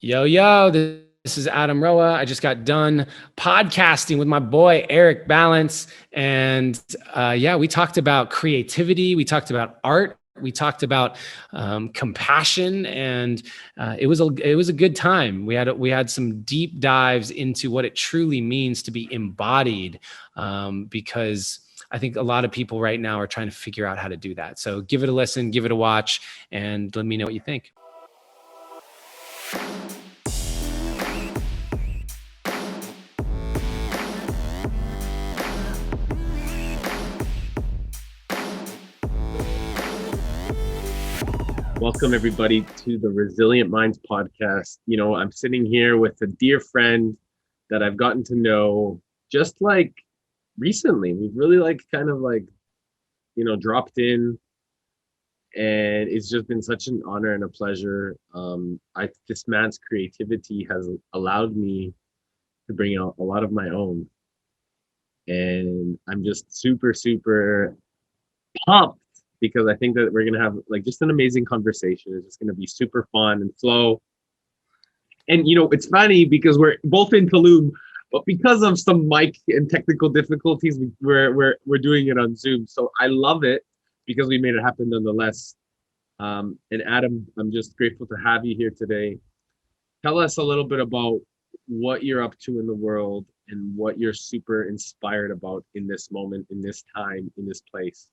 Yo, yo, this is Adam Roa. I just got done podcasting with my boy, Eric Balance. And yeah, we talked about creativity. We talked about art. We talked about compassion, and it was a good time. We had some deep dives into what it truly means to be embodied, because I think a lot of people right now are trying to figure out how to do that. So give it a listen, give it a watch, and let me know what you think. Welcome, everybody, to the Resilient Minds podcast. I'm sitting here with a dear friend that I've gotten to know just like recently. We've really dropped in, and it's just been such an honor and a pleasure. This man's creativity has allowed me to bring out a lot of my own, and I'm just super, super pumped because I think that we're gonna have just an amazing conversation. It's just gonna be super fun and flow. And it's funny because we're both in Tulum, but because of some mic and technical difficulties, we're doing it on Zoom. So I love it because we made it happen nonetheless. And Adam, I'm just grateful to have you here today. Tell us a little bit about what you're up to in the world and what you're super inspired about in this moment, in this time, in this place.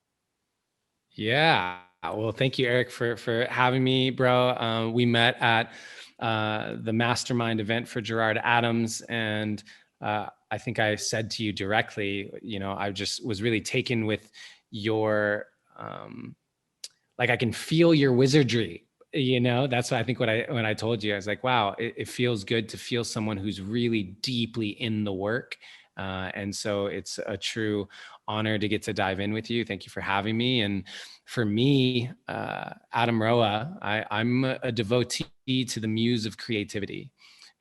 Yeah. Well, thank you, Eric, for having me, bro. We met at the mastermind event for Gerard Adams. And I think I said to you directly, I just was really taken with your, I can feel your wizardry. That's what I think when I told you, I was like, wow, it feels good to feel someone who's really deeply in the work. And so it's a true honor to get to dive in with you. Thank you for having me. And for me, Adam Roa, I'm a devotee to the muse of creativity.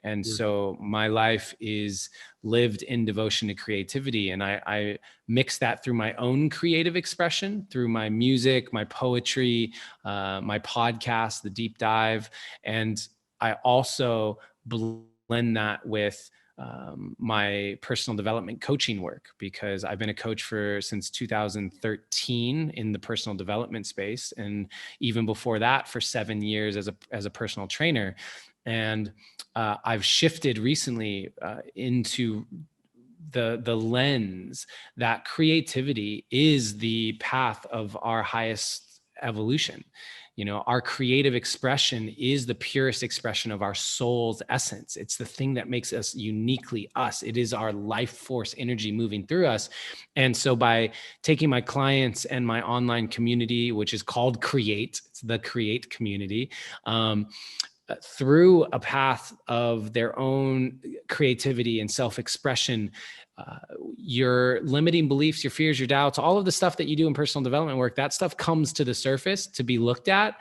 And so my life is lived in devotion to creativity. And I mix that through my own creative expression, through my music, my poetry, my podcast, The Deep Dive. And I also blend that with my personal development coaching work, because I've been a coach since 2013 in the personal development space. And even before that, for 7 years as a personal trainer. And I've shifted recently into the lens that creativity is the path of our highest evolution. Our creative expression is the purest expression of our soul's essence. It's the thing that makes us uniquely us. It is our life force energy moving through us. And so by taking my clients and my online community, which is called Create, it's the Create community, through a path of their own creativity and self-expression, your limiting beliefs, your fears, your doubts, all of the stuff that you do in personal development work, that stuff comes to the surface to be looked at.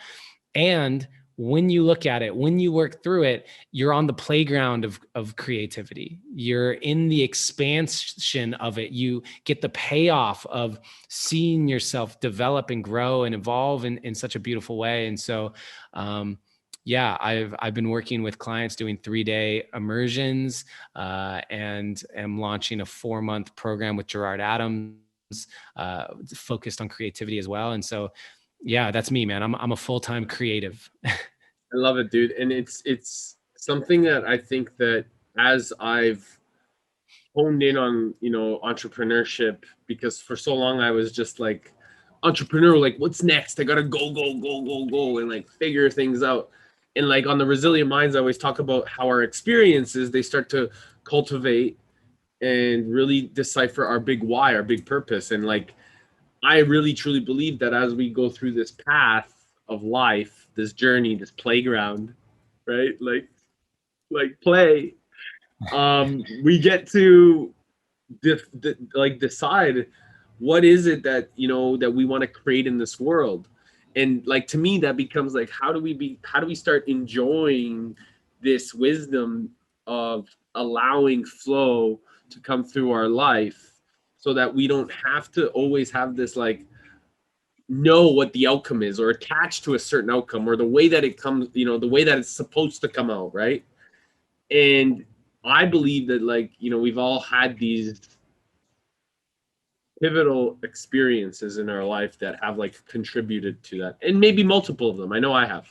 And when you look at it, when you work through it, you're on the playground of creativity. You're in the expansion of it. You get the payoff of seeing yourself develop and grow and evolve in such a beautiful way. And so, yeah, I've been working with clients doing 3-day immersions, and am launching a 4-month program with Gerard Adams, focused on creativity as well. And so, yeah, that's me, man. I'm a full-time creative. I love it, dude. And it's something that I think that as I've honed in on, entrepreneurship, because for so long I was just like entrepreneur, what's next? I gotta go, and figure things out. And on the Resilient Minds, I always talk about how our experiences, they start to cultivate and really decipher our big why, our big purpose. And I really truly believe that as we go through this path of life, this journey, this playground, right? Play, we get to decide what is it that that we want to create in this world. And to me, that becomes how do we start enjoying this wisdom of allowing flow to come through our life, so that we don't have to always have this know what the outcome is, or attach to a certain outcome, or the way that it comes, the way that it's supposed to come out, right? And I believe that, like, you know, we've all had these pivotal experiences in our life that have like contributed to that, and maybe multiple of them. I know I have.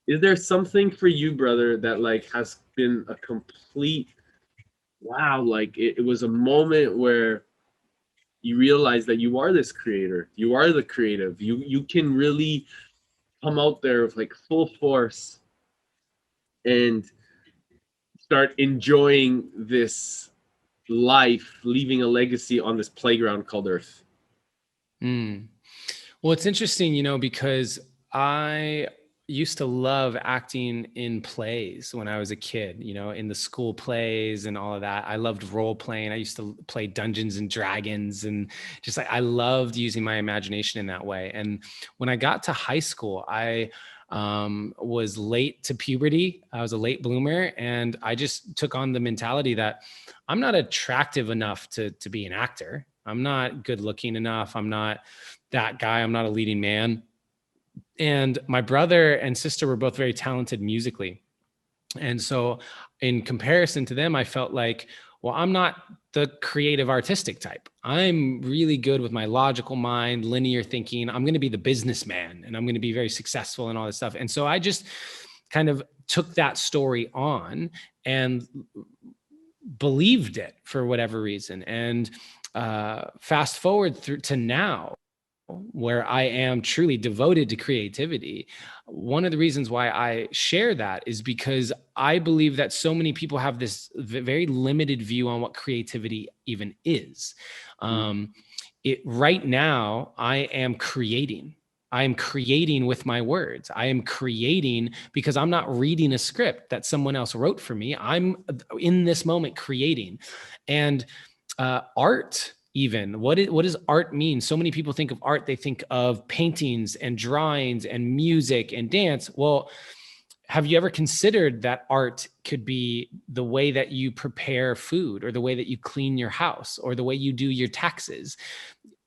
Is there something for you, brother, that like has been a complete wow, like it was a moment where you realize that you are this creator, you are the creative, you can really come out there with like full force and start enjoying this life, leaving a legacy on this playground called Earth? Mm. Well, it's interesting, because I used to love acting in plays when I was a kid, in the school plays and all of that. I loved role playing. I used to play Dungeons and Dragons, and just like I loved using my imagination in that way. And when I got to high school, I was late to puberty. I was a late bloomer, and I just took on the mentality that I'm not attractive enough to be an actor. I'm not good looking enough. I'm not that guy. I'm not a leading man. And my brother and sister were both very talented musically. And so, in comparison to them, I felt like, well, I'm not the creative artistic type. I'm really good with my logical mind, linear thinking. I'm going to be the businessman and I'm going to be very successful and all this stuff. And so I just kind of took that story on and believed it for whatever reason. And fast forward through to now, where I am truly devoted to creativity. One of the reasons why I share that is because I believe that so many people have this very limited view on what creativity even is. Right now, I am creating. I am creating with my words. I am creating because I'm not reading a script that someone else wrote for me. I'm in this moment creating. And art, even what does art mean? So many people think of art, they think of paintings and drawings and music and dance. Well, have you ever considered that art could be the way that you prepare food, or the way that you clean your house, or the way you do your taxes?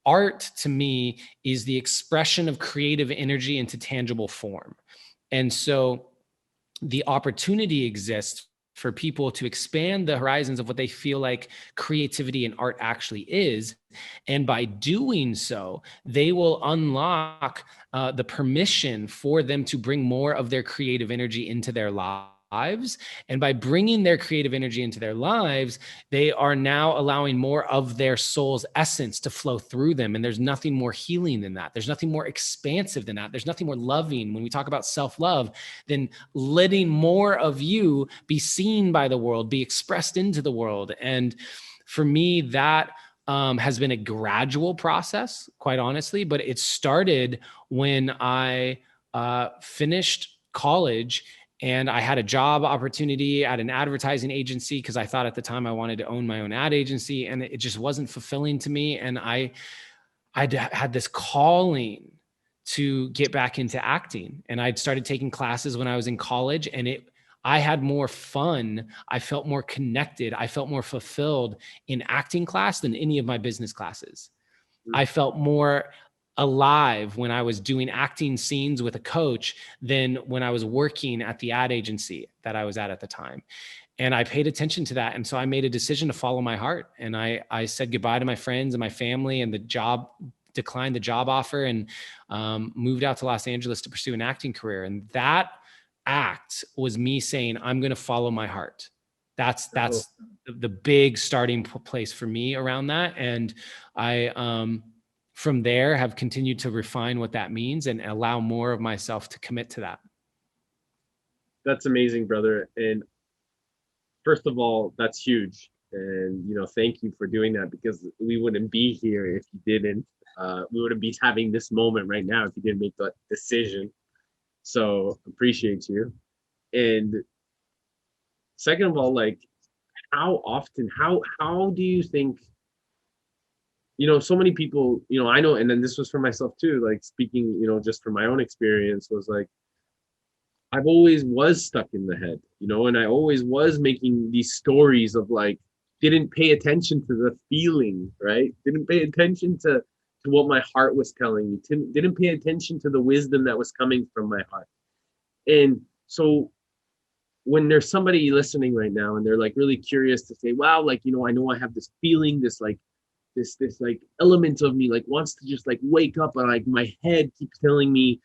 Art, to me, is the expression of creative energy into tangible form. And so the opportunity exists for people to expand the horizons of what they feel like creativity and art actually is. And by doing so, they will unlock the permission for them to bring more of their creative energy into their lives. And by bringing their creative energy into their lives, they are now allowing more of their soul's essence to flow through them. And there's nothing more healing than that. There's nothing more expansive than that. There's nothing more loving when we talk about self-love than letting more of you be seen by the world, be expressed into the world. And for me, that has been a gradual process, quite honestly, but it started when I finished college and I had a job opportunity at an advertising agency, because I thought at the time I wanted to own my own ad agency, and it just wasn't fulfilling to me. And I had this calling to get back into acting, and I'd started taking classes when I was in college, and I had more fun. I felt more connected. I felt more fulfilled in acting class than any of my business classes. I felt more alive when I was doing acting scenes with a coach than when I was working at the ad agency that I was at the time. And I paid attention to that. And so I made a decision to follow my heart. And I said goodbye to my friends and my family and the job, declined the job offer, and moved out to Los Angeles to pursue an acting career. And that act was me saying, I'm going to follow my heart. That's the big starting place for me around that. And I, from there, have continued to refine what that means and allow more of myself to commit to that. That's amazing, brother. And first of all, that's huge. And, you know, thank you for doing that, because we wouldn't be here if you didn't. We wouldn't be having this moment right now if you didn't make that decision. So appreciate you. And second of all, like, how often, how do you think, you know, so many people, you know, I know, and then this was for myself too, like speaking, you know, just from my own experience, was like, I've always was stuck in the head, you know, and I always was making these stories of like, didn't pay attention to the feeling, right? Didn't pay attention to what my heart was telling me. Didn't pay attention to the wisdom that was coming from my heart. And so when there's somebody listening right now and they're like really curious to say, wow, like, you know, I know I have this feeling, this like this like element of me like wants to just like wake up, and like my head keeps telling me,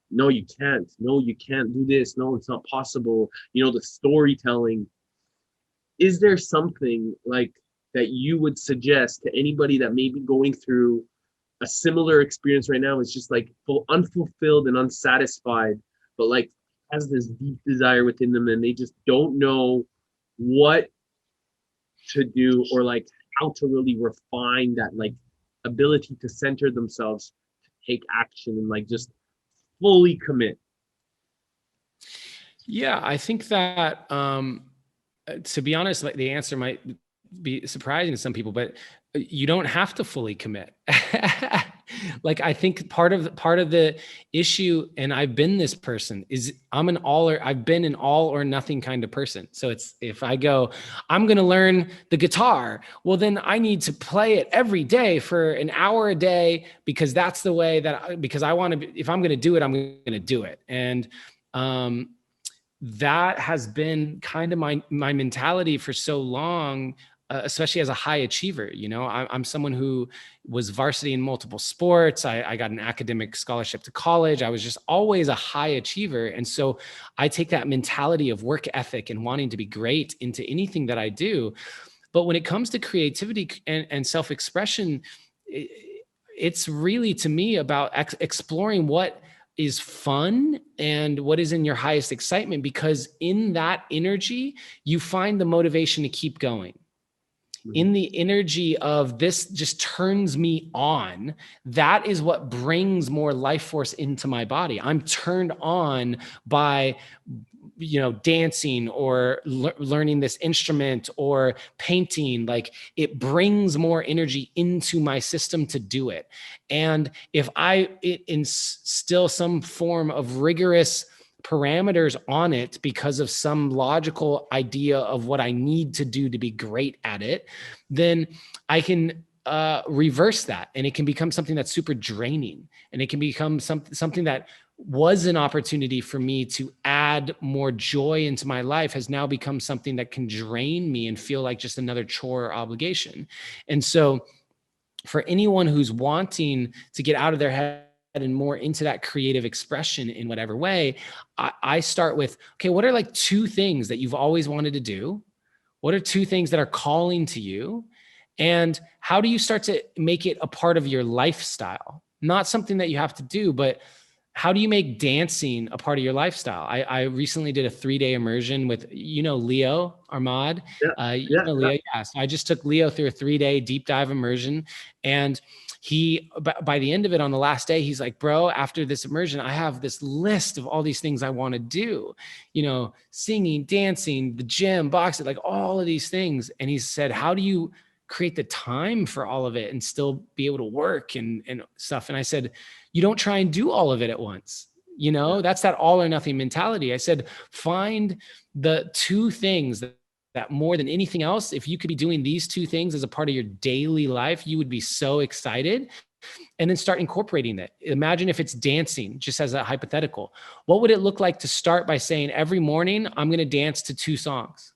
no, you can't, no, you can't do this, no, it's not possible, you know, the storytelling. Is there something like that you would suggest to anybody that may be going through a similar experience right now? It's just like full unfulfilled and unsatisfied, but like has this deep desire within them and they just don't know what to do, or like how to really refine that like ability to center themselves, to take action and like just fully commit. Yeah, I think that to be honest, like the answer might be surprising to some people, but you don't have to fully commit. Like I think part of the issue, and I've been this person, is I've been an all or nothing kind of person. So it's, if I go, I'm going to learn the guitar, well, then I need to play it every day for an hour a day, because that's the way because I want to, if I'm going to do it, I'm going to do it. And, that has been kind of my mentality for so long, especially as a high achiever. You know, I'm someone who was varsity in multiple sports. I got an academic scholarship to college. I was just always a high achiever. And so I take that mentality of work ethic and wanting to be great into anything that I do. But when it comes to creativity and self-expression, it's really, to me, about exploring what is fun and what is in your highest excitement, because in that energy, you find the motivation to keep going. In the energy of this just turns me on, that is what brings more life force into my body. I'm turned on by, you know, dancing or learning this instrument or painting. Like, it brings more energy into my system to do it. And if I instill some form of rigorous parameters on it because of some logical idea of what I need to do to be great at it, then I can reverse that, and it can become something that's super draining, and it can become something that was an opportunity for me to add more joy into my life has now become something that can drain me and feel like just another chore or obligation. And so for anyone who's wanting to get out of their head and more into that creative expression in whatever way, I start with, okay, what are like two things that you've always wanted to do? What are two things that are calling to you? And how do you start to make it a part of your lifestyle? Not something that you have to do, but how do you make dancing a part of your lifestyle? I recently did a 3-day immersion with, you know, Leo Armad. Leo. Yeah. So I just took Leo through a 3-day deep dive immersion. And he, by the end of it, on the last day, he's like, bro, after this immersion, I have this list of all these things I want to do, you know, singing, dancing, the gym, boxing, like all of these things. And he said, how do you create the time for all of it and still be able to work and stuff? And I said, you don't try and do all of it at once. You know, that's that all or nothing mentality. I said, find the two things that more than anything else, if you could be doing these two things as a part of your daily life, you would be so excited. And then start incorporating it. Imagine if it's dancing, just as a hypothetical. What would it look like to start by saying, every morning, I'm going to dance to 2 songs?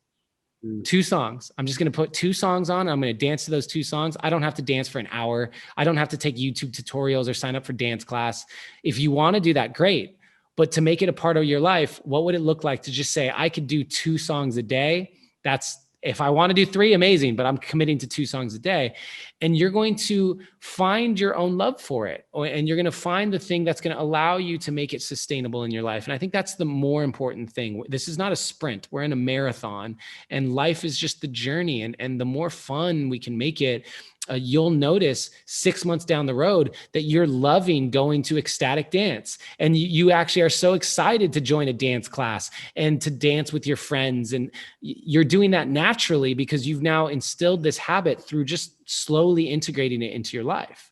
2 songs. I'm just going to put 2 songs on. I'm going to dance to those 2 songs. I don't have to dance for an hour. I don't have to take YouTube tutorials or sign up for dance class. If you want to do that, great. But to make it a part of your life, what would it look like to just say, I could do 2 songs a day? That's, if I want to do 3, amazing, but I'm committing to 2 songs a day. And you're going to find your own love for it. And you're going to find the thing that's going to allow you to make it sustainable in your life. And I think that's the more important thing. This is not a sprint. We're in a marathon, and life is just the journey. And the more fun we can make it, you'll notice 6 months down the road that you're loving going to ecstatic dance. And you actually are so excited to join a dance class and to dance with your friends. And you're doing that naturally because you've now instilled this habit through just slowly integrating it into your life.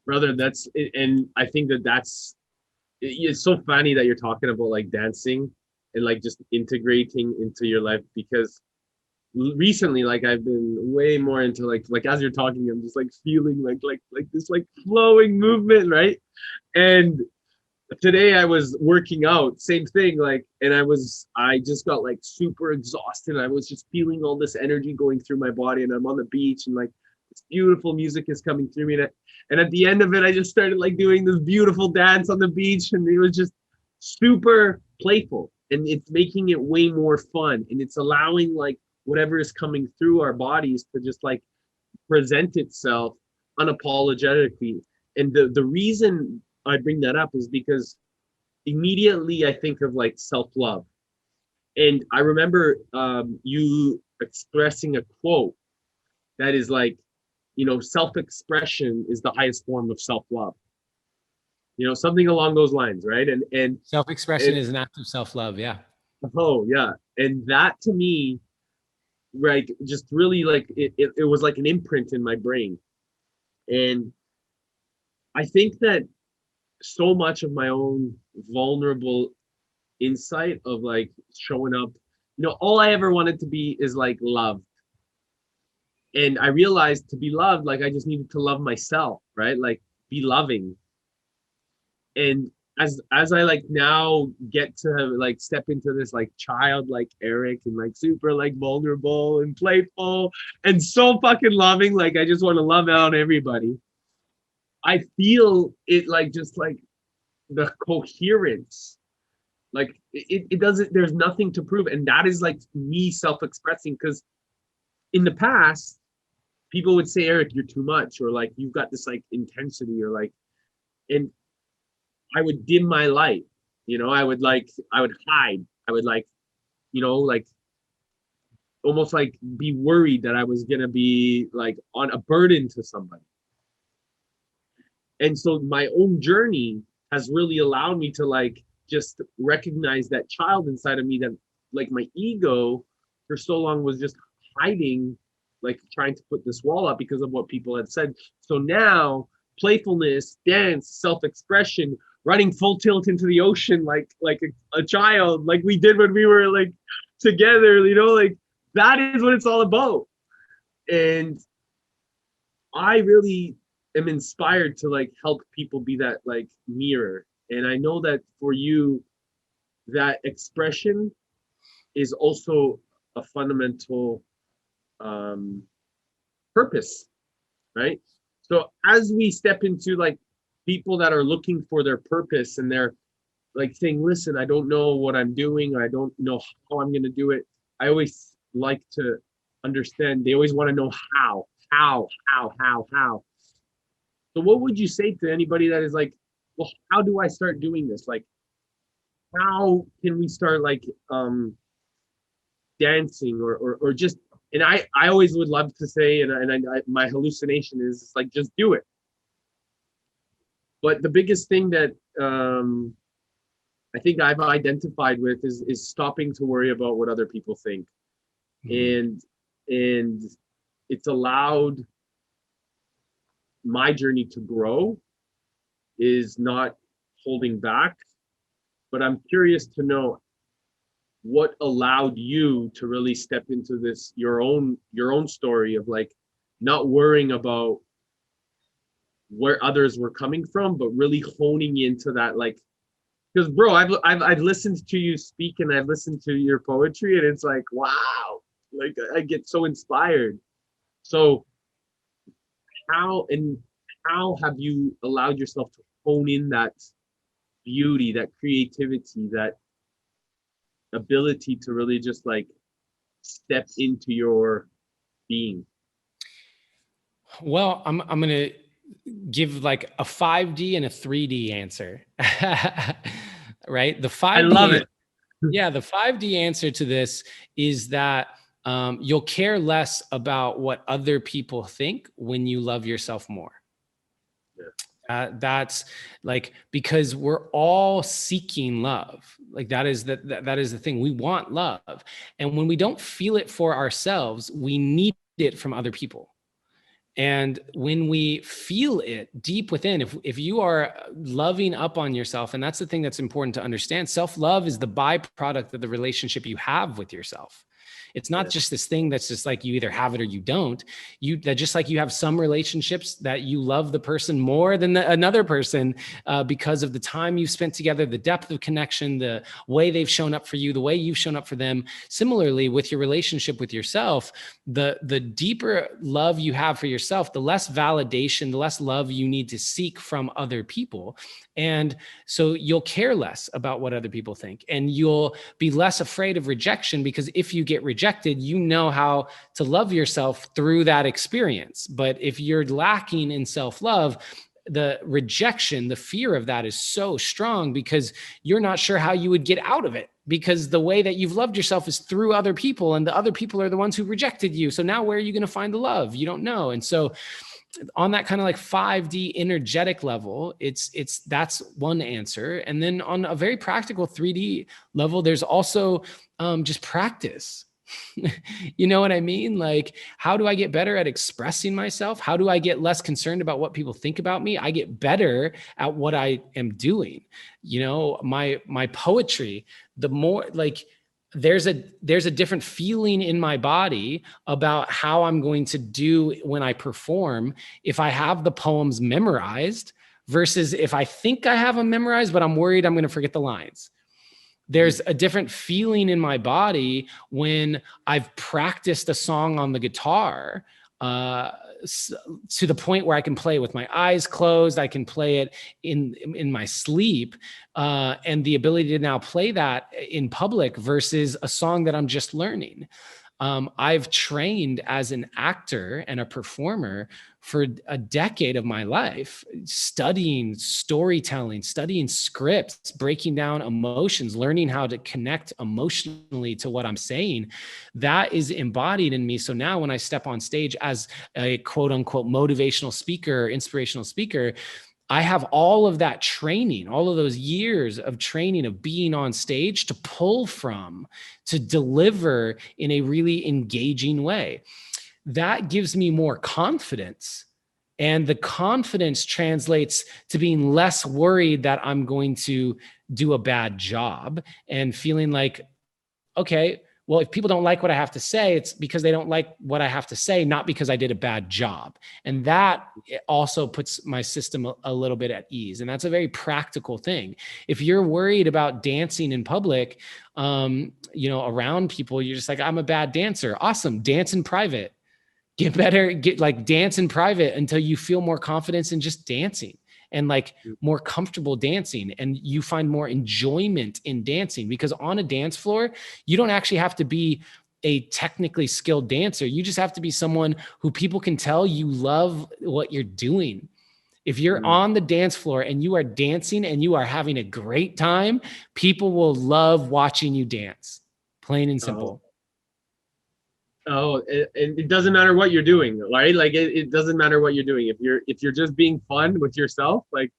Brother, that's it. And I think it's so funny that you're talking about like dancing and like just integrating into your life, because recently, like, I've been way more into like as you're talking, I'm just like feeling like this like flowing movement, right? And today I was working out, same thing, like, and I just got like super exhausted. I was just feeling all this energy going through my body, and I'm on the beach, and like this beautiful music is coming through me. And at the end of it, I just started like doing this beautiful dance on the beach, and it was just super playful, and it's making it way more fun, and it's allowing like whatever is coming through our bodies to just like present itself unapologetically. And the reason I bring that up is because immediately I think of like self-love. And I remember you expressing a quote that is like, self-expression is the highest form of self-love. Something along those lines, right? And Self-expression is an act of self-love. Yeah. oh yeah. And that to me, right, just really like it was like an imprint in my brain. And I think that so much of my own vulnerable insight of like showing up, all I ever wanted to be is like loved. And I realized to be loved, like I just needed to love myself, right? Like be loving. And as I like now get to like step into this like child like Eric, and like super like vulnerable and playful and so fucking loving, like I just want to love out everybody. I feel it like just like the coherence, like it doesn't, there's nothing to prove. And that is like me self-expressing, because in the past people would say, Eric, you're too much, or like you've got this like intensity, or like, and I would dim my light, I would hide, I would like, like almost like be worried that I was gonna be like on a burden to somebody. And so my own journey has really allowed me to like just recognize that child inside of me, that like my ego for so long was just hiding, like trying to put this wall up because of what people had said. So now playfulness, dance, self-expression, running full tilt into the ocean like a child, like we did when we were like together, like that is what it's all about. And I really am inspired to like help people be that like mirror. And I know that for you, that expression is also a fundamental purpose, right? So as we step into like people that are looking for their purpose, and they're like saying, listen, I don't know what I'm doing, or I don't know how I'm going to do it, I always like to understand, they always want to know how. So what would you say to anybody that is like, well, how do I start doing this? Like, how can we start like dancing, or just, and I always would love to say, and my hallucination is like, just do it. But the biggest thing that I think I've identified with is stopping to worry about what other people think. Mm-hmm. And it's allowed my journey to grow, is not holding back. But I'm curious to know what allowed you to really step into this, your own story of like not worrying about where others were coming from, but really honing into that, like, because bro, I've listened to you speak, and I've listened to your poetry, and it's like, wow, like I get so inspired. So how have you allowed yourself to hone in that beauty, that creativity, that ability to really just like step into your being? Well, I'm going to give like a 5D and a 3D answer. Right? The 5D, I love it. Yeah, the 5D answer to this is that you'll care less about what other people think when you love yourself more. Yeah. That's like, because we're all seeking love. Like that is the thing. We want love. And when we don't feel it for ourselves, we need it from other people. And when we feel it deep within, if you are loving up on yourself, and that's the thing that's important to understand, self-love is the byproduct of the relationship you have with yourself. It's not just this thing that's just like you either have it or you don't. That just like you have some relationships that you love the person more than another person because of the time you've spent together, the depth of connection, the way they've shown up for you, the way you've shown up for them. Similarly, with your relationship with yourself, the deeper love you have for yourself, the less validation, the less love you need to seek from other people. And so you'll care less about what other people think, and you'll be less afraid of rejection, because if you get rejected, you know how to love yourself through that experience. But if you're lacking in self-love, the rejection, the fear of that is so strong because you're not sure how you would get out of it, because the way that you've loved yourself is through other people, and the other people are the ones who rejected you. So now where are you going to find the love? You don't know. And so on that kind of like 5D energetic level, that's one answer. And then on a very practical 3D level, there's also just practice. You know what I mean? Like, how do I get better at expressing myself? How do I get less concerned about what people think about me? I get better at what I am doing. You know, my poetry, the more like, there's a different feeling in my body about how I'm going to do when I perform if I have the poems memorized versus if I think I have them memorized, but I'm worried I'm going to forget the lines. There's a different feeling in my body when I've practiced a song on the guitar to the point where I can play with my eyes closed. I can play it in my sleep, and the ability to now play that in public versus a song that I'm just learning. I've trained as an actor and a performer for a decade of my life, studying storytelling, studying scripts, breaking down emotions, learning how to connect emotionally to what I'm saying. That is embodied in me. So now when I step on stage as a quote unquote motivational speaker, inspirational speaker, I have all of that training, all of those years of training of being on stage to pull from, to deliver in a really engaging way. That gives me more confidence. And the confidence translates to being less worried that I'm going to do a bad job and feeling like, okay, well, if people don't like what I have to say, it's because they don't like what I have to say, not because I did a bad job. And that also puts my system a little bit at ease. And that's a very practical thing. If you're worried about dancing in public, around people, you're just like, I'm a bad dancer. Awesome. Dance in private. Get better, dance in private until you feel more confidence in just dancing and like more comfortable dancing, and you find more enjoyment in dancing, because on a dance floor, you don't actually have to be a technically skilled dancer. You just have to be someone who people can tell you love what you're doing. If you're on the dance floor and you are dancing and you are having a great time, people will love watching you dance, plain and simple. It doesn't matter what you're doing, right? Like it doesn't matter what you're doing. If you're just being fun with yourself, like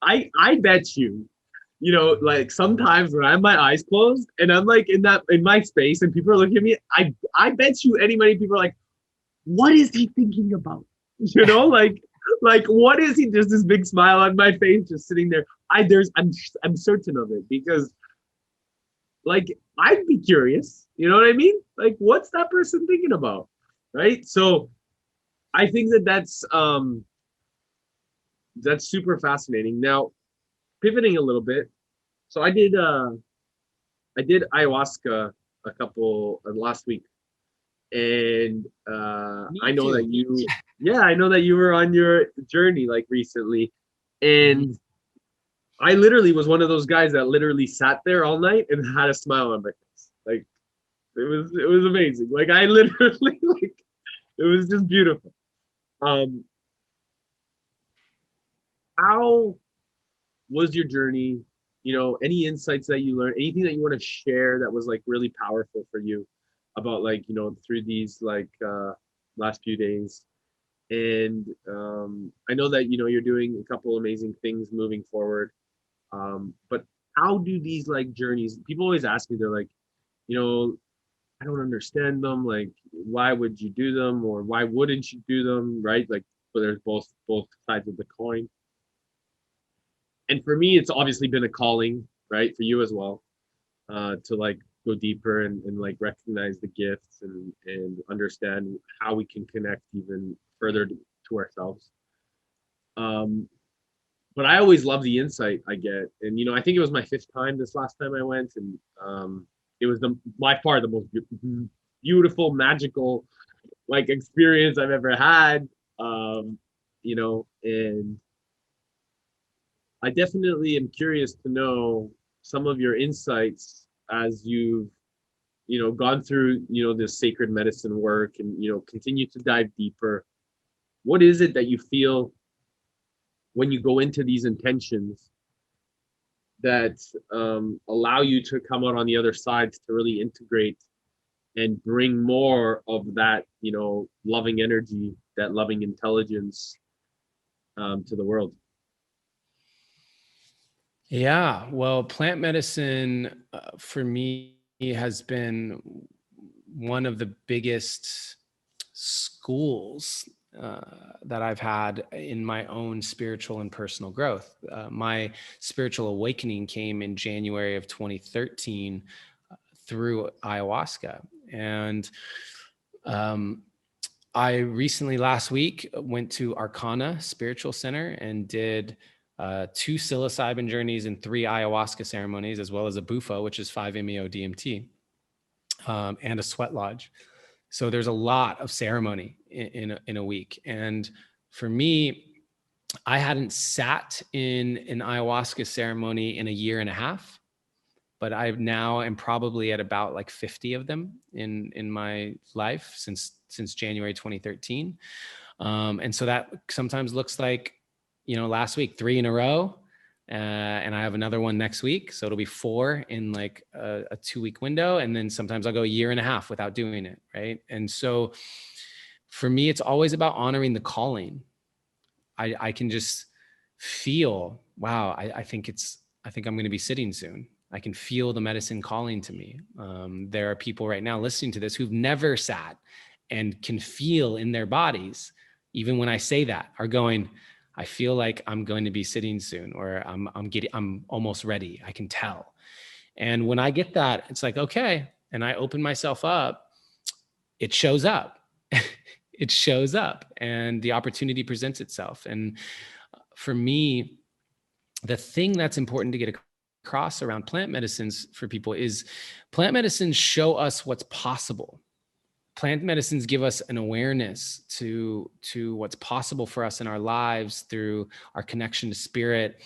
I bet you, like sometimes when I have my eyes closed and I'm like in my space and people are looking at me, I bet you any money people are like, what is he thinking about? Like what is he? Just this big smile on my face, just sitting there. I'm certain of it, because like I'd be curious, you know what I mean? Like, what's that person thinking about? Right. So I think that's super fascinating. Now, pivoting a little bit. So I did ayahuasca a couple last week. And I know that you were on your journey like recently. And I literally was one of those guys that literally sat there all night and had a smile on my face. Like it was amazing. Like I literally it was just beautiful. How was your journey? Any insights that you learned, anything that you want to share that was like really powerful for you about through these last few days. And I know that you're doing a couple amazing things moving forward. But how do these journeys, people always ask me, they're like, I don't understand them. Like, why would you do them, or why wouldn't you do them? Right? Like, but there's both sides of the coin. And for me, it's obviously been a calling, right? For you as well, to go deeper and like recognize the gifts and understand how we can connect even further to ourselves. Um, but I always love the insight I get. And I think it was my fifth time this last time I went, and it was by far the most beautiful, magical like experience I've ever had. And I definitely am curious to know some of your insights as you've gone through this sacred medicine work and continue to dive deeper. What is it that you feel when you go into these intentions that allow you to come out on the other side to really integrate and bring more of that loving energy, that loving intelligence to the world? Yeah, well, plant medicine for me has been one of the biggest schools that I've had in my own spiritual and personal growth. My spiritual awakening came in January of 2013 through ayahuasca. And I recently, last week, went to Arcana Spiritual Center and did 2 psilocybin journeys and 3 ayahuasca ceremonies, as well as a bufo, which is 5-MeO DMT, and a sweat lodge. So there's a lot of ceremony in a week. And for me, I hadn't sat in an ayahuasca ceremony in a year and a half, but I now am probably at about like 50 of them in my life since January 2013. And so that sometimes looks like, last week, 3 in a row. And I have another one next week. So it'll be 4 in like a 2-week window. And then sometimes I'll go a year and a half without doing it. Right. And so for me, it's always about honoring the calling. I can just feel, wow, I think I'm going to be sitting soon. I can feel the medicine calling to me. There are people right now listening to this who've never sat and can feel in their bodies, even when I say that, are going, I feel like I'm going to be sitting soon, or I'm almost ready. I can tell. And when I get that, it's like, okay. And I open myself up, it shows up. It shows up and the opportunity presents itself. And for me, the thing that's important to get across around plant medicines for people is plant medicines show us what's possible. Plant medicines give us an awareness to what's possible for us in our lives through our connection to spirit,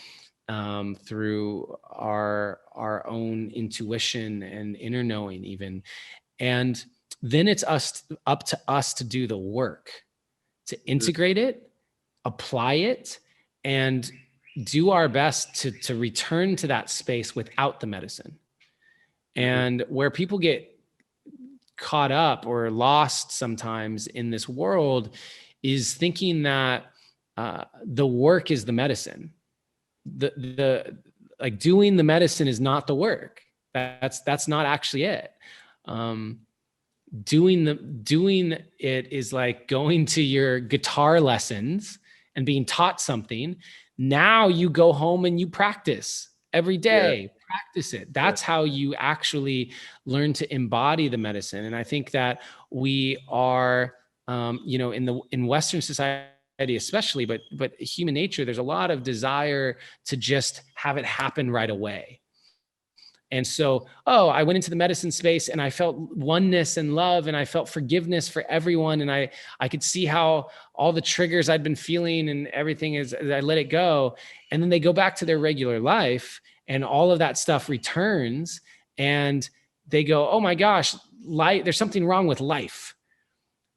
through our own intuition and inner knowing even. And then it's up to us to do the work, to integrate it, apply it, and do our best to return to that space without the medicine. And where people get caught up or lost sometimes in this world is thinking that the work is the medicine. The like doing the medicine is not the work. That's not actually it. Doing it is like going to your guitar lessons and being taught something. Now you go home and you practice every day. Practice it. That's how you actually learn to embody the medicine. And I think that we are, in Western society especially, but human nature, there's a lot of desire to just have it happen right away. And so, I went into the medicine space and I felt oneness and love, and I felt forgiveness for everyone. And I could see how all the triggers I'd been feeling and everything as I let it go. And then they go back to their regular life and all of that stuff returns, and they go, oh my gosh, there's something wrong with life.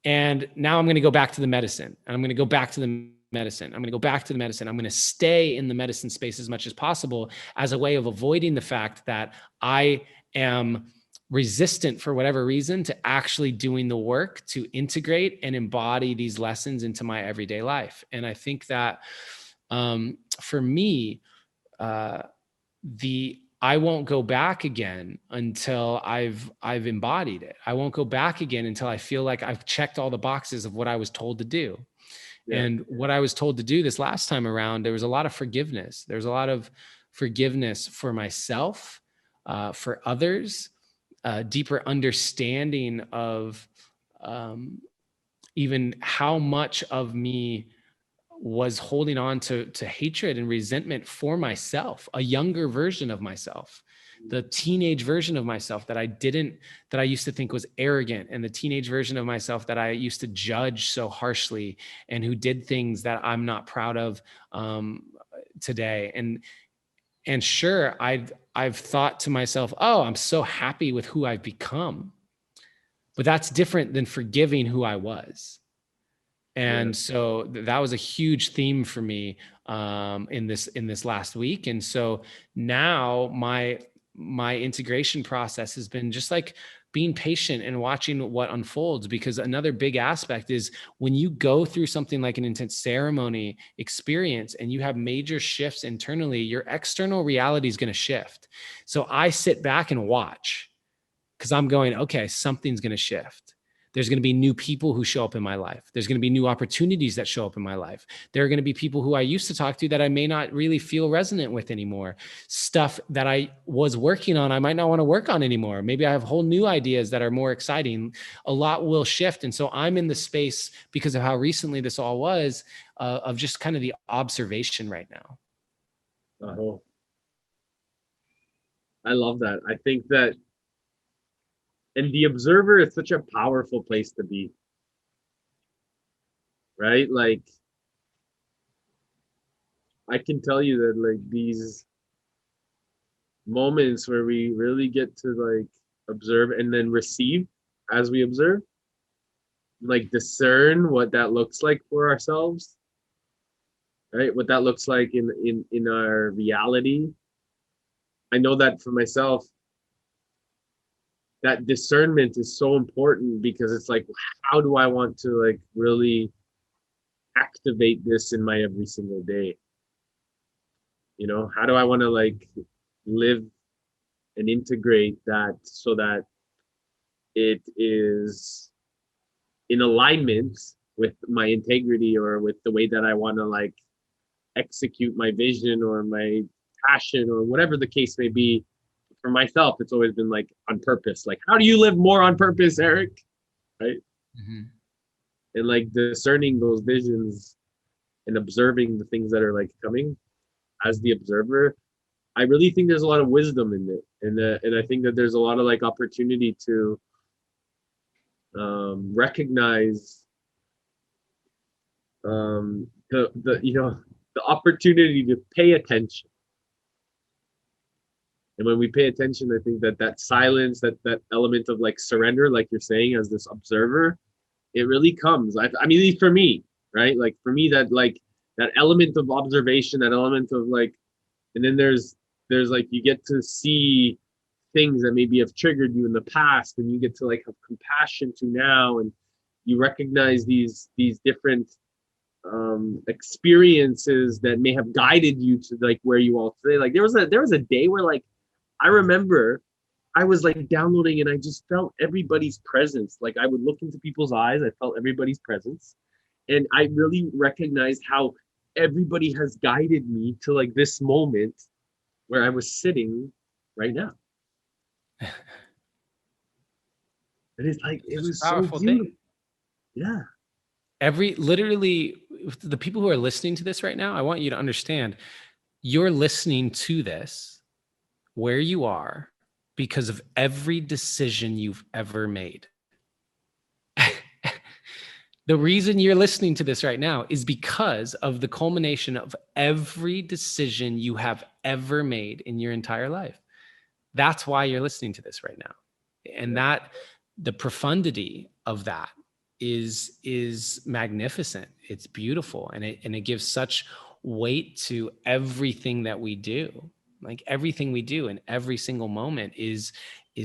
And now I'm going to go back to the medicine, and I'm going to go back to the medicine. I'm going to go back to the medicine. I'm going to stay in the medicine space as much as possible as a way of avoiding the fact that I am resistant for whatever reason to actually doing the work to integrate and embody these lessons into my everyday life. And I think that for me, I won't go back again until I've embodied it. I won't go back again until I feel like I've checked all the boxes of what I was told to do. Yeah. And what I was told to do this last time around, there was a lot of forgiveness. There's a lot of forgiveness for myself, for others, deeper understanding of even how much of me was holding on to hatred and resentment for myself, a younger version of myself, the teenage version of myself that I used to think was arrogant, and the teenage version of myself that I used to judge so harshly, and who did things that I'm not proud of today. And sure, I've thought to myself, oh, I'm so happy with who I've become, but that's different than forgiving who I was. And so that was a huge theme for me in this last week. And so now my integration process has been just like being patient and watching what unfolds, because another big aspect is when you go through something like an intense ceremony experience and you have major shifts internally, your external reality is going to shift. So I sit back and watch, because I'm going, okay, something's going to shift. There's going to be new people who show up in my life. There's going to be new opportunities that show up in my life. There are going to be people who I used to talk to that I may not really feel resonant with anymore. Stuff that I was working on, I might not want to work on anymore. Maybe I have whole new ideas that are more exciting. A lot will shift. And so I'm in the space, because of how recently this all was, of just kind of the observation right now. I love that. I think that, and the observer is such a powerful place to be, right? Like, I can tell you that, like, these moments where we really get to like observe and then receive as we observe, like discern what that looks like for ourselves, right? What that looks like in our reality. I know that for myself, that discernment is so important, because it's like, how do I want to like really activate this in my every single day? You know, how do I want to like live and integrate that so that it is in alignment with my integrity, or with the way that I want to like execute my vision or my passion, or whatever the case may be. For myself, it's always been like on purpose. Like, how do you live more on purpose, Eric? Right? Mm-hmm. And like discerning those visions and observing the things that are like coming as the observer, I really think there's a lot of wisdom in it, and I think that there's a lot of like opportunity to recognize the you know, the opportunity to pay attention. And when we pay attention, I think that that silence, that element of like surrender, like you're saying, as this observer, it really comes. I mean, at least for me, right? Like for me, that like that element of observation, that element of like, and then there's like, you get to see things that maybe have triggered you in the past, and you get to like have compassion to now, and you recognize these different experiences that may have guided you to like where you are today. Like there was a day where like I remember I was like downloading, and I just felt everybody's presence. Like I would look into people's eyes, I felt everybody's presence, and I really recognized how everybody has guided me to like this moment where I was sitting right now. And it's like, it was so beautiful. Yeah. Literally, the people who are listening to this right now, I want you to understand, you're listening to this where you are because of every decision you've ever made. The reason you're listening to this right now is because of the culmination of every decision you have ever made in your entire life. That's why you're listening to this right now. And that the profundity of that is magnificent. It's beautiful. And it gives such weight to everything that we do. Like everything we do in every single moment is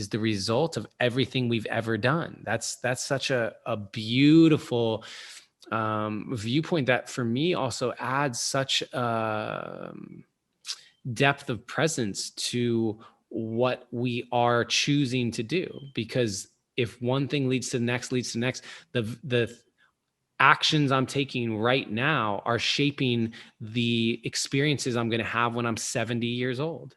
the result of everything we've ever done. That's such a beautiful viewpoint that for me also adds such depth of presence to what we are choosing to do. Because if one thing leads to the next, the actions I'm taking right now are shaping the experiences I'm going to have when I'm 70 years old.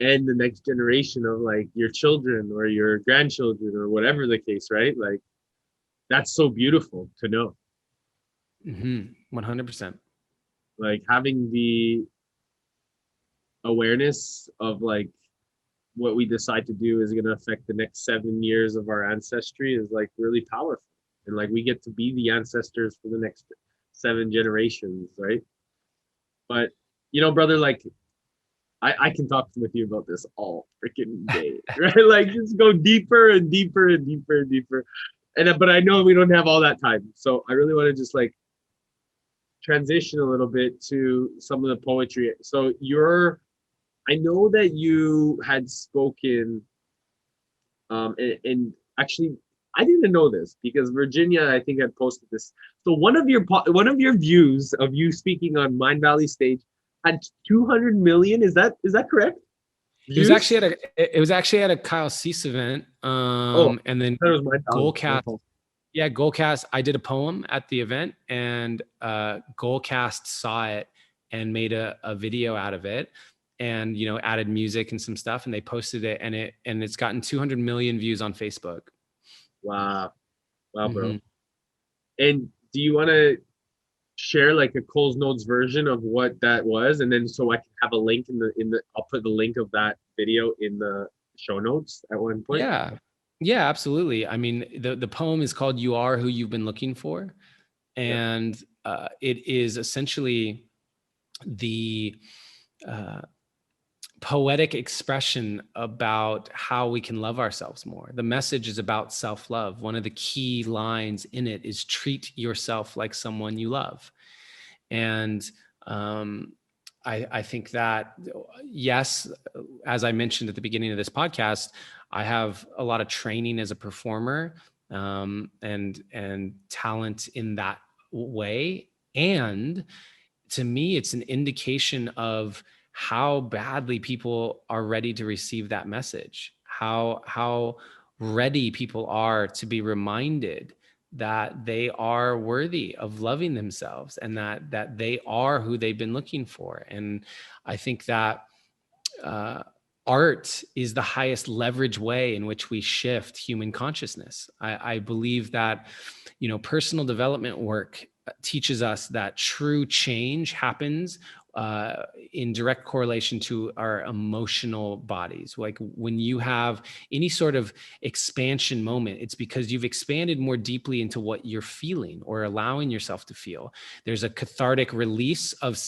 and the next generation of like your children or your grandchildren or whatever the case, right? Like that's so beautiful to know. 100%. Like having the awareness of like what we decide to do is going to affect the next 7 years of our ancestry is like really powerful. And like we get to be the ancestors for the next 7 generations, right? But brother, like I can talk with you about this all freaking day, right? Like just go deeper and deeper and deeper and deeper. And but I know we don't have all that time. So I really want to just like transition a little bit to some of the poetry. So I know that you had spoken, and actually, I didn't know this because Virginia, I think, had posted this. So one of your views of you speaking on Mind Valley stage had 200 million. Is that correct? It was Views? actually at a Kyle Cease event. Oh, And then that was Mind Valley. Goalcast. Yeah, Goalcast. I did a poem at the event, and Goalcast saw it and made a video out of it, and added music and some stuff, and they posted it, and it's gotten 200 million views on Facebook. Wow, wow, bro. Mm-hmm. And do you want to share like a Cole's Notes version of what that was, and then so I can have a link in the I'll put the link of that video in the show notes at one point. Yeah. Yeah, absolutely. I mean, the poem is called "You Are Who You've Been Looking For," Yeah. and it is essentially the uh, poetic expression about how we can love ourselves more. The message is about self-love. One of the key lines in it is treat yourself like someone you love. And um, I think that, yes, as I mentioned at the beginning of this podcast, I have a lot of training as a performer, and talent in that way. And to me, it's an indication of how badly people are ready to receive that message, how ready people are to be reminded that they are worthy of loving themselves, and that they are who they've been looking for. And I think that uh, art is the highest leverage way in which we shift human consciousness. I believe that, personal development work teaches us that true change happens in direct correlation to our emotional bodies. Like when you have any sort of expansion moment, it's because you've expanded more deeply into what you're feeling or allowing yourself to feel. There's a cathartic release of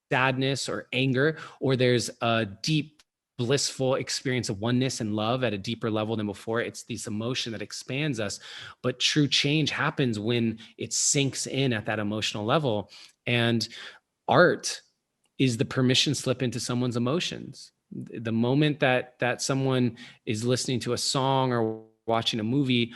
sadness or anger, or there's a deep blissful experience of oneness and love at a deeper level than before. It's this emotion that expands us, but true change happens when it sinks in at that emotional level. And art is the permission slip into someone's emotions. The moment that someone is listening to a song or watching a movie,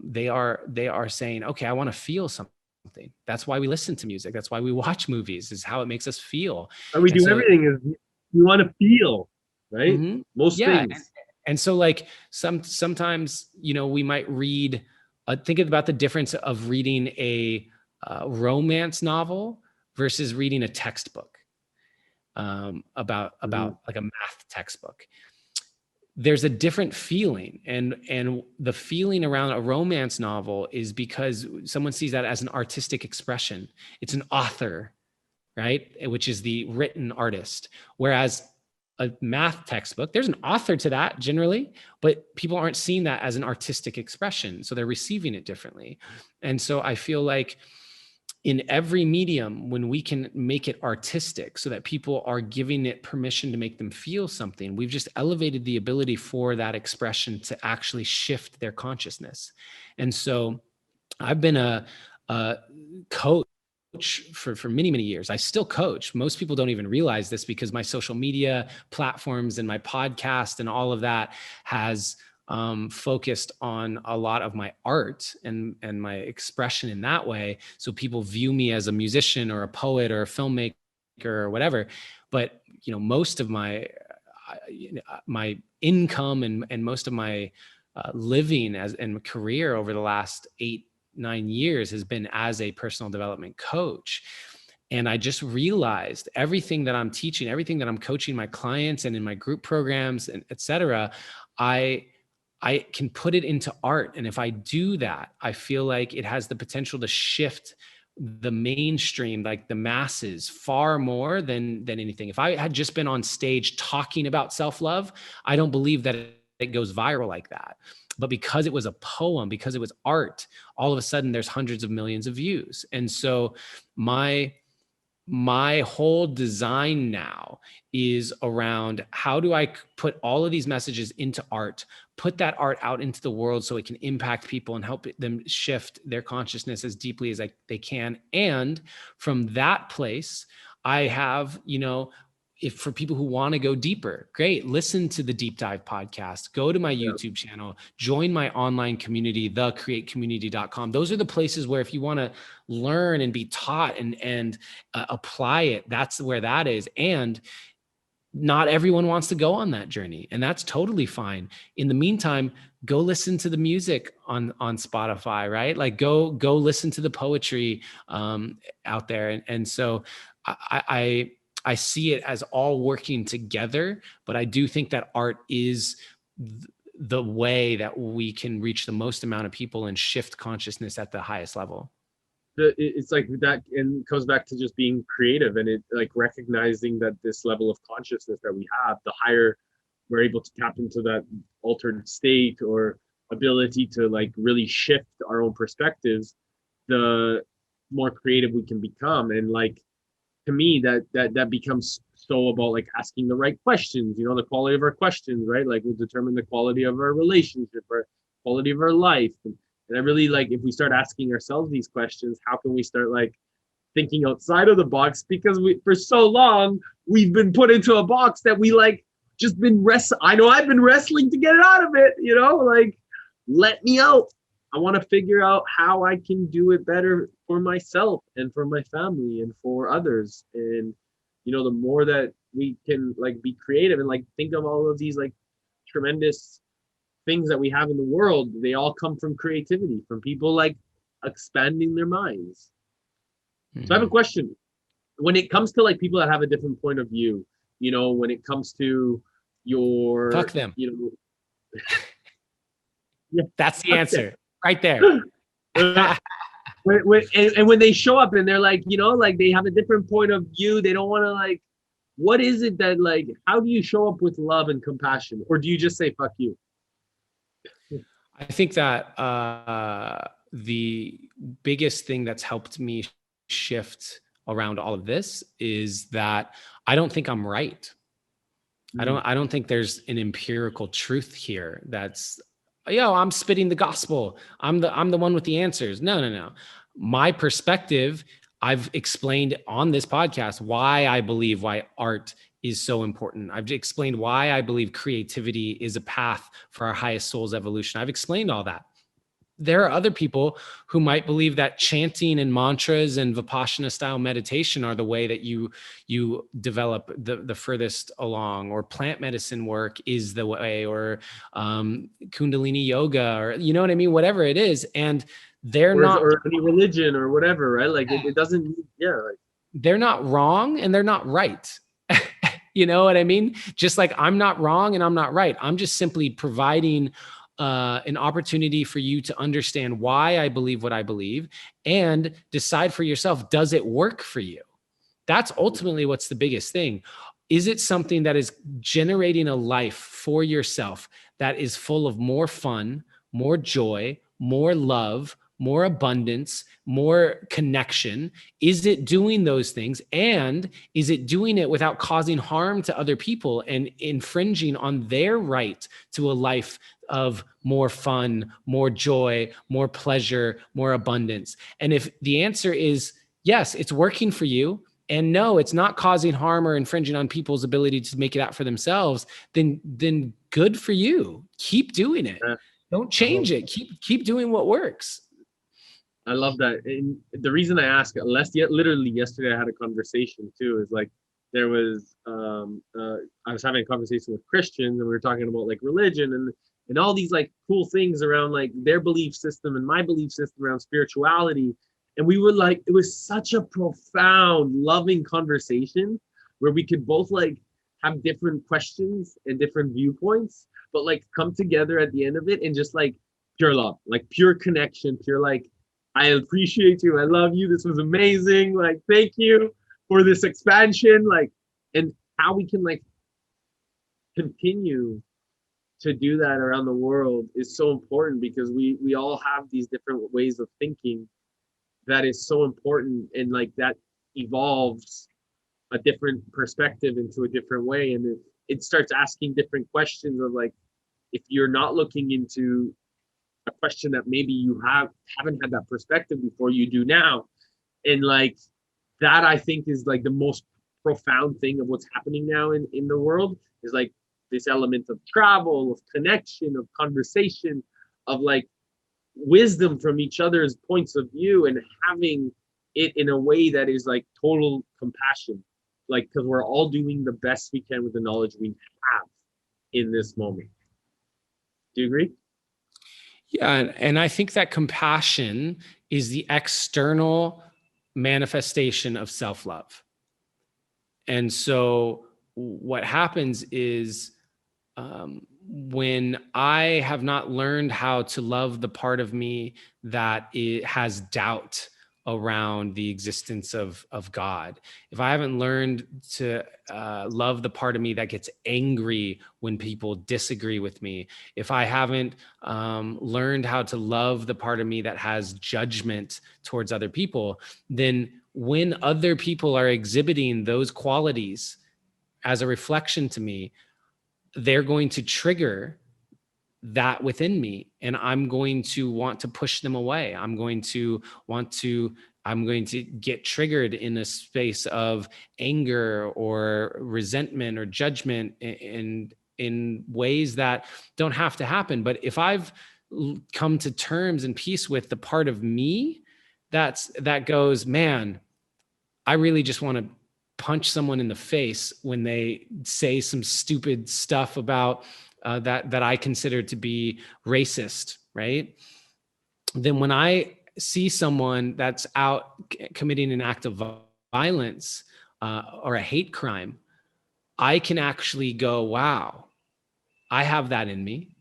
they are saying, okay, I want to feel something. That's why we listen to music. That's why we watch movies, is how it makes us feel. And we And do so, everything is we want to feel, right? Most yeah. things. And so like sometimes, we might read, think about the difference of reading a romance novel versus reading a textbook, about like a math textbook. There's a different feeling, and the feeling around a romance novel is because someone sees that as an artistic expression. It's an author, right? Which is the written artist. Whereas a math textbook, there's an author to that generally, but people aren't seeing that as an artistic expression. So they're receiving it differently. And so I feel like in every medium, when we can make it artistic so that people are giving it permission to make them feel something, we've just elevated the ability for that expression to actually shift their consciousness. And so I've been a coach for many, many years. I still coach. Most people don't even realize this because my social media platforms and my podcast and all of that has focused on a lot of my art and my expression in that way. So people view me as a musician or a poet or a filmmaker or whatever. But most of my income and most of my living and career over the last 8-9 years has been as a personal development coach. And I just realized everything that I'm teaching, everything that I'm coaching my clients and in my group programs and et cetera, I can put it into art. And if I do that, I feel like it has the potential to shift the mainstream, like the masses, far more than anything. If I had just been on stage talking about self-love, I don't believe that it goes viral like that. But because it was a poem, because it was art, all of a sudden there's hundreds of millions of views. And so my whole design now is around how do I put all of these messages into art, put that art out into the world so it can impact people and help them shift their consciousness as deeply as they can. And from that place, I have, if for people who want to go deeper, great, listen to the Deep Dive podcast, go to my YouTube channel, join my online community, thecreatecommunity.com. Those are the places where if you want to learn and be taught and apply it, that's where that is. And not everyone wants to go on that journey, and that's totally fine. In the meantime, go listen to the music on Spotify, right? Like go listen to the poetry out there. And so I see it as all working together, but I do think that art is the way that we can reach the most amount of people and shift consciousness at the highest level. It's like that, and comes back to just being creative, and it like recognizing that this level of consciousness that we have, the higher we're able to tap into that altered state or ability to like really shift our own perspectives, the more creative we can become. And like, to me, that becomes so about like asking the right questions. The quality of our questions, right? Like will determine the quality of our relationship or quality of our life. And I really like, if we start asking ourselves these questions, how can we start like thinking outside of the box? Because for so long we've been put into a box that we like just been I know I've been wrestling to get it out of it, like, let me out. I want to figure out how I can do it better for myself and for my family and for others. And, the more that we can like be creative and like think of all of these like tremendous things that we have in the world, they all come from creativity, from people like expanding their minds. So I have a question. When it comes to like people that have a different point of view, when it comes to your, fuck them. Yeah, that's the answer right there. when they show up and they're like, like they have a different point of view, they don't want to like, what is it that like, how do you show up with love and compassion? Or do you just say, fuck you? I think that the biggest thing that's helped me shift around all of this is that I don't think I'm right. I don't think there's an empirical truth here that's, I'm spitting the gospel. I'm the one with the answers. No. My perspective, I've explained on this podcast why art is so important. I've explained why I believe creativity is a path for our highest soul's evolution. I've explained all that. There are other people who might believe that chanting and mantras and Vipassana style meditation are the way that you develop the furthest along, or plant medicine work is the way, or Kundalini yoga, or you know what I mean? Whatever it is. And or any religion or whatever, right? Like it doesn't, they're not wrong and they're not right. You know what I mean? Just like I'm not wrong and I'm not right. I'm just simply providing an opportunity for you to understand why I believe what I believe and decide for yourself, does it work for you? That's ultimately what's the biggest thing. Is it something that is generating a life for yourself that is full of more fun, more joy, more love, more abundance, more connection? Is it doing those things? And is it doing it without causing harm to other people and infringing on their right to a life of more fun, more joy, more pleasure, more abundance? And if the answer is yes, it's working for you, and no, it's not causing harm or infringing on people's ability to make it out for themselves, then good for you. Keep doing it. Don't change it. Keep doing what works. I love that. And the reason I ask, literally yesterday I had a conversation too, is like there was I was having a conversation with Christians, and we were talking about like religion and all these like cool things around like their belief system and my belief system around spirituality. And we were like, it was such a profound, loving conversation where we could both like have different questions and different viewpoints, but like come together at the end of it and just like pure love, like pure connection, pure like, I appreciate you, I love you, this was amazing, like thank you for this expansion, like, and how we can like continue to do that around the world is so important because we all have these different ways of thinking that is so important, and like that evolves a different perspective into a different way, and it starts asking different questions of like, if you're not looking into a question that maybe you haven't had that perspective before, you do now. And like that, I think, is like the most profound thing of what's happening now in the world, is like this element of travel, of connection, of conversation, of like wisdom from each other's points of view, and having it in a way that is like total compassion, like because we're all doing the best we can with the knowledge we have in this moment. Do you agree? Yeah, and I think that compassion is the external manifestation of self-love. And so what happens is, when I have not learned how to love the part of me that it has doubt around the existence of God, if I haven't learned to love the part of me that gets angry when people disagree with me, if I haven't learned how to love the part of me that has judgment towards other people, then when other people are exhibiting those qualities as a reflection to me, they're going to trigger that within me, and I'm going to want to push them away. I'm going to get triggered in a space of anger or resentment or judgment in ways that don't have to happen. But if I've come to terms and peace with the part of me that goes, man, I really just want to punch someone in the face when they say some stupid stuff about that I consider to be racist, right? Then when I see someone that's out committing an act of violence or a hate crime, I can actually go, wow, I have that in me.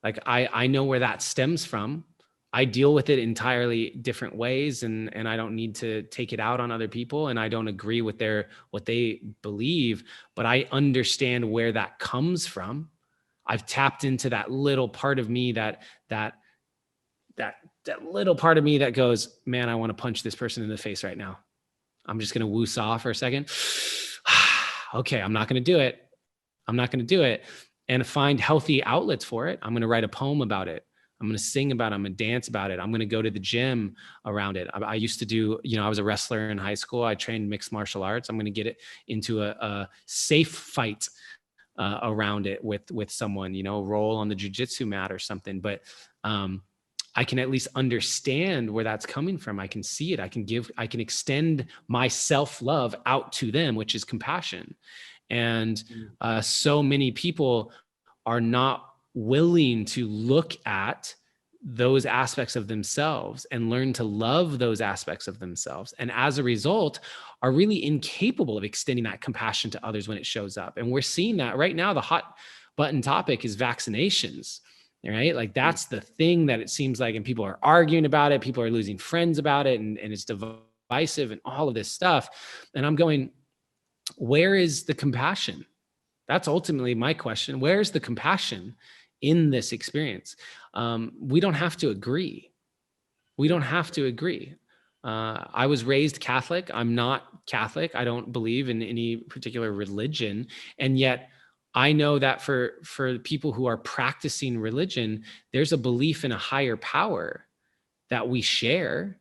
Like I know where that stems from. I deal with it entirely different ways, and I don't need to take it out on other people, and I don't agree with what they believe, but I understand where that comes from. I've tapped into that little part of me that little part of me that goes, man, I want to punch this person in the face right now. I'm just going to woosah for a second. Okay, I'm not going to do it. I'm not going to do it, and find healthy outlets for it. I'm going to write a poem about it. I'm going to sing about it. I'm going to dance about it. I'm going to go to the gym around it. I used to do, I was a wrestler in high school. I trained mixed martial arts. I'm going to get it into a safe fight around it with someone, roll on the jujitsu mat or something. But I can at least understand where that's coming from. I can see it. I can extend my self-love out to them, which is compassion. And so many people are not willing to look at those aspects of themselves and learn to love those aspects of themselves. And as a result, are really incapable of extending that compassion to others when it shows up. And we're seeing that right now. The hot button topic is vaccinations, right? Like that's the thing that it seems like, and people are arguing about it. People are losing friends about it, and it's divisive and all of this stuff. And I'm going, where is the compassion? That's ultimately my question. Where's the compassion in this experience? We don't have to agree. We don't have to agree. I was raised Catholic. I'm not Catholic. I don't believe in any particular religion. And yet I know that for people who are practicing religion, there's a belief in a higher power that we share.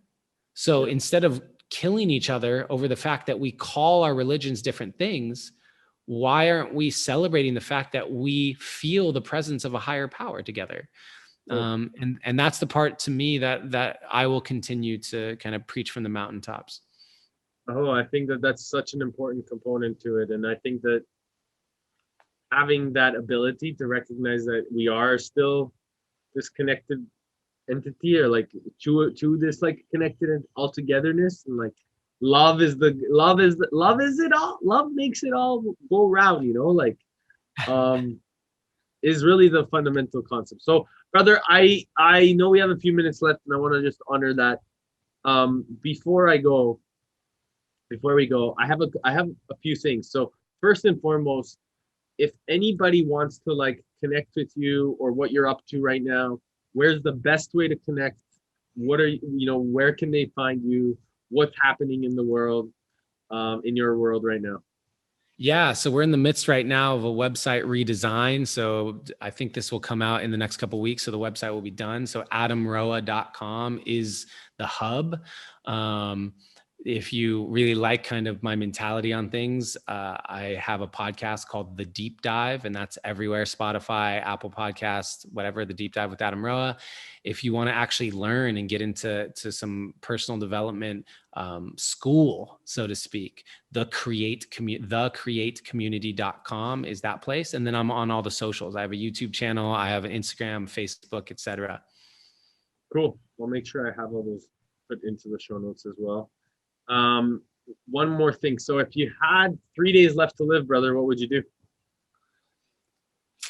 So instead of killing each other over the fact that we call our religions different things, why aren't we celebrating the fact that we feel the presence of a higher power together? And that's the part to me that I will continue to kind of preach from the mountaintops. Oh, I think that that's such an important component to it. And I think that having that ability to recognize that we are still disconnected entity, or like to this like connected and all togetherness, and like love is it all. Love makes it all go round, like um is really the fundamental concept. So, brother, I know we have a few minutes left, and I want to just honor that. Before before we go, I have a few things. So first and foremost, if anybody wants to like connect with you or what you're up to right now, where's the best way to connect? What are where can they find you? What's happening in the world, in your world right now? Yeah, so we're in the midst right now of a website redesign. So I think this will come out in the next couple of weeks. So the website will be done. So adamroa.com is the hub. Um, if you really like kind of my mentality on things, I have a podcast called The Deep Dive, and that's everywhere: Spotify, Apple Podcasts, whatever. The Deep Dive with Adam Roa. If you want to actually learn and get into some personal development school, so to speak, thecreatecommunity.com is that place. And then I'm on all the socials. I have a YouTube channel, I have an Instagram, Facebook, etc. Cool. I'll make sure I have all those put into the show notes as well. Um, One more thing. So if you had 3 days left to live, brother, what would you do?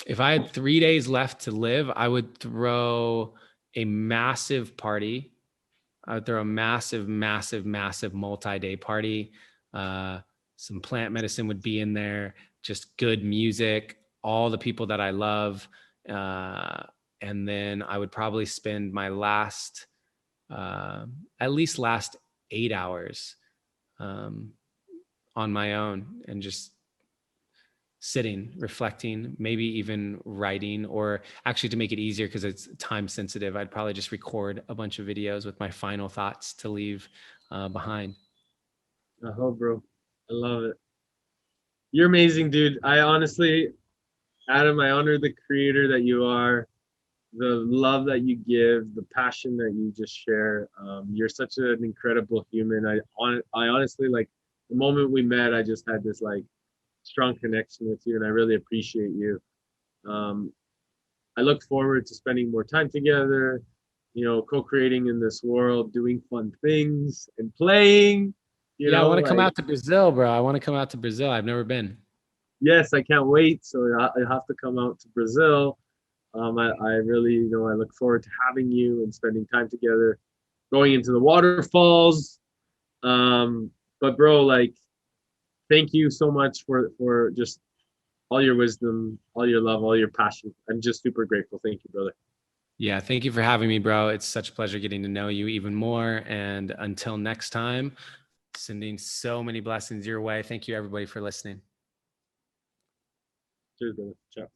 If I had 3 days left to live, I would throw a massive party. I would throw a massive, massive, massive multi-day party. Some plant medicine would be in there, just good music, all the people that I love. And then I would probably spend my at least last 8 hours um, on my own and just sitting, reflecting, maybe even writing, or actually, to make it easier because it's time sensitive, I'd probably just record a bunch of videos with my final thoughts to leave behind. Oh, bro. I love it. You're amazing, dude. I honestly, Adam, I honor the creator that you are, the love that you give, the passion that you just share. You're such an incredible human. I honestly, like, the moment we met, I just had this like strong connection with you, and I really appreciate you. Um, I look forward to spending more time together, co-creating in this world, doing fun things and playing, Yeah, I want to come like, out to Brazil, bro. I want to come out to Brazil. I've never been. yes, I can't wait. So I have to come out to Brazil. I really, I look forward to having you and spending time together, going into the waterfalls. Um, but bro, like, thank you so much for just all your wisdom, all your love, all your passion. I'm just super grateful. Thank you, brother. Yeah, thank you for having me, bro. It's such a pleasure getting to know you even more. And until next time, sending so many blessings your way. Thank you, everybody, for listening. Cheers, brother. Ciao.